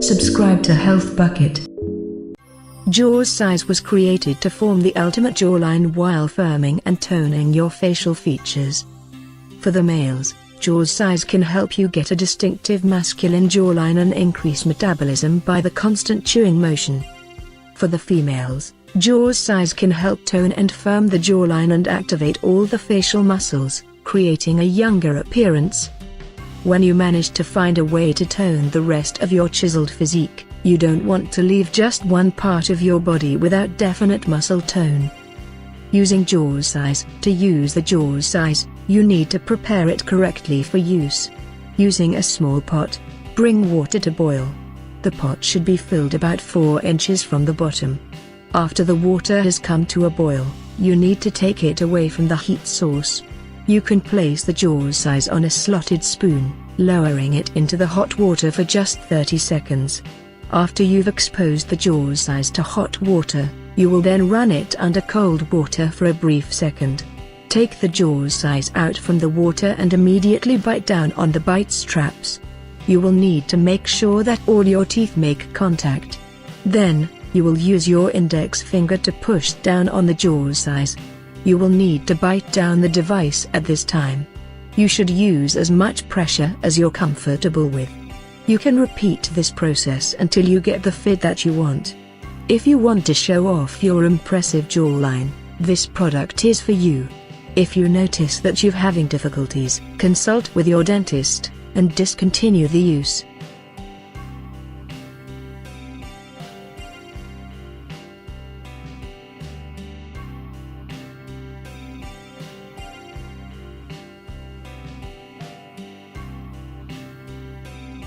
Subscribe to Health Bucket. Jawzrsize was created to form the ultimate jawline while firming and toning your facial features. For the males, Jawzrsize can help you get a distinctive masculine jawline and increase metabolism by the constant chewing motion. For the females, Jawzrsize can help tone and firm the jawline and activate all the facial muscles, creating a younger appearance. When you manage to find a way to tone the rest of your chiseled physique, you don't want to leave just one part of your body without definite muscle tone. Using Jawzrsize. To use the Jawzrsize, you need to prepare it correctly for use. Using a small pot, bring water to boil. The pot should be filled about 4 inches from the bottom. After the water has come to a boil, you need to take it away from the heat source. You can place the Jawzrsize on a slotted spoon, lowering it into the hot water for just 30 seconds. After you've exposed the Jawzrsize to hot water, you will then run it under cold water for a brief second. Take the Jawzrsize out from the water and immediately bite down on the bite straps. You will need to make sure that all your teeth make contact. Then, you will use your index finger to push down on the Jawzrsize. You will need to bite down the device at this time. You should use as much pressure as you're comfortable with. You can repeat this process until you get the fit that you want. If you want to show off your impressive jawline, this product is for you. If you notice that you're having difficulties, consult with your dentist, and discontinue the use.